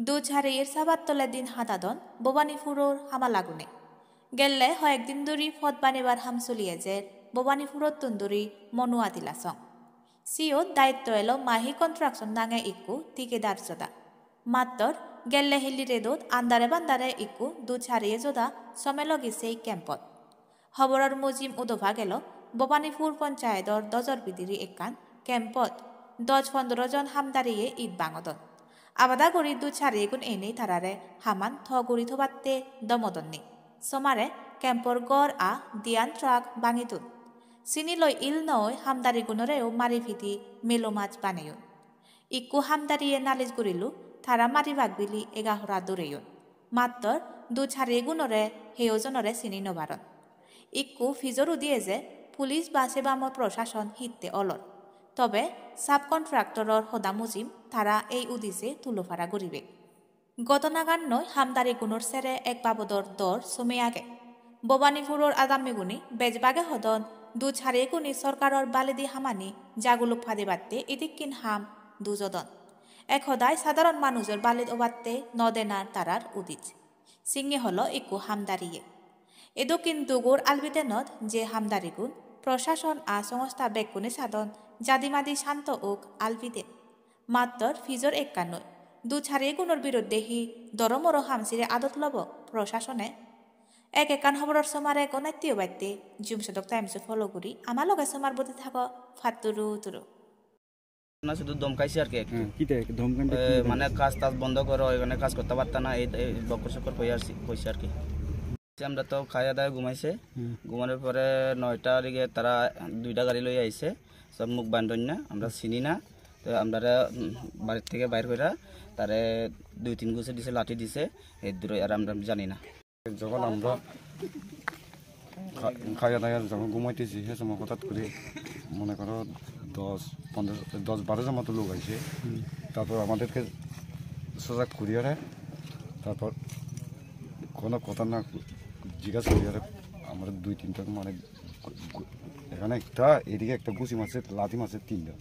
দুঝারির সাবাত্তলে দিন হাতাদন বোবানিফুরোর হামা লাগুনে গেললে হয়েকদিন দূরি ফদ বানিবার হাম চলিয়ে যে বোবানিফুরোর তুন্দুরি মনুয়া দিলাসং সিও দায়িত্ব এলো মাহি কন্ট্রাকশন নাঙে ইকু ঠিকেদার জোদা মাত্তর গেললে হিলি রেদোত আন্দারে বান্দারে ইকু দুঝারিয়ে জোদা সমেলগি সেই ক্যাম্পত খবরর মুজিম উদোভা গেল বোবানিফুর পঞ্চায়েতর দজর বিদিরি একান ক্যাম্পত 10-15 জন হামদারিয়ে ঈদ বাঙদন আবাদা গড়ি দু ছাড়িয়েগুন এনেই তারারে হামান থগুড়ি থবাত্তে দমদন্নি সমারে ক্যাম্পর গড় আ দিয়ান ট্রাক বাঙিতুন চিনি লই ইল নয় হামদারি গুণরেও মারি ভিতি মেলো মাছ বানেয়ুন ইকু হামদারিয়ে নালিশ গুড়িলু তারা মারি বাগবিলি এগাহরা দৌড়েয়ুন মাত্তর দু ছাড়িয়ে গুণরে হেয়জনরে চিনি নবারণ ইকু ফিজরু দিয়ে যে পুলিশ বা সেবামর প্রশাসন হিত্তে অলর তবে সাব কন্ট্রাক্টরর হদা মুজিম তারা এই উদিসে তুলোফারা গরিবে গতনাগান নয় হামদারি গুণর সেরে এক বাবদর দর সমে আগে বোবানিপুরর আদামিগুনি বেজবাগে হদন দু ছাড়িয়ে গুনি সরকারর বালেদি হামানি জাগুলুক ফাঁদে বাত্তে ইদিকিন হাম দুজদন এক হদায় সাধারণ মানুষের বালেদ ওবাত্তে নদেনার তারার উদিচ সিংহে হল ইকু হামদারিয়ে এদকিন দুগুর আলবিতে নদ যে হামদারিগুন প্রশাসন আ সংস্থা বেকুনে সাধন জাদিমাদি শান্ত ওক আলবিদে মাত্তর ফিজর একান্নয় দু ছাড়িয়ে গুণর বিরুদ্ধে হি দরমর হামসিরে আদত লব প্রশাসনে এক একান খবরর সমারে গণাত্মীয় বাড়তে জুমসদক টাইমসে ফলো করি আমার লগে সমার বতে থাক ফাতুরু তুরু না শুধু ধমকাইছে আর কি মানে কাজ টাজ বন্ধ করো এখানে কাজ করতে পারতা না এই বকর সকর কইছে আর কি আমরা তো খাইয়া দাওয়া ঘুমাইছে ঘুমানোর পরে 9টার দিকে তারা 2টা গাড়ি লই আইছে সব মুখ বান্ধন না আমরা চিনি না তো আমরা বাড়ির থেকে বাইর করে তারে 2-3 গুছে দিছে লাঠি দিছে এই দূরে আর আমরা জানি না যখন আমরা খাইয়া দাওয়া যখন ঘুমাইতেছি সে সময় হঠাৎ করে মনে করো 10-12 জন মতো লোক আইছে তারপর আমাদেরকে সজাগ করিয়ে তারপর কোনো কথা না জিজ্ঞাসা করি আর আমরা 2-3টা মানে এখানে একটা এদিকে একটা গুছি মাছের লাঠি মাছের 3টা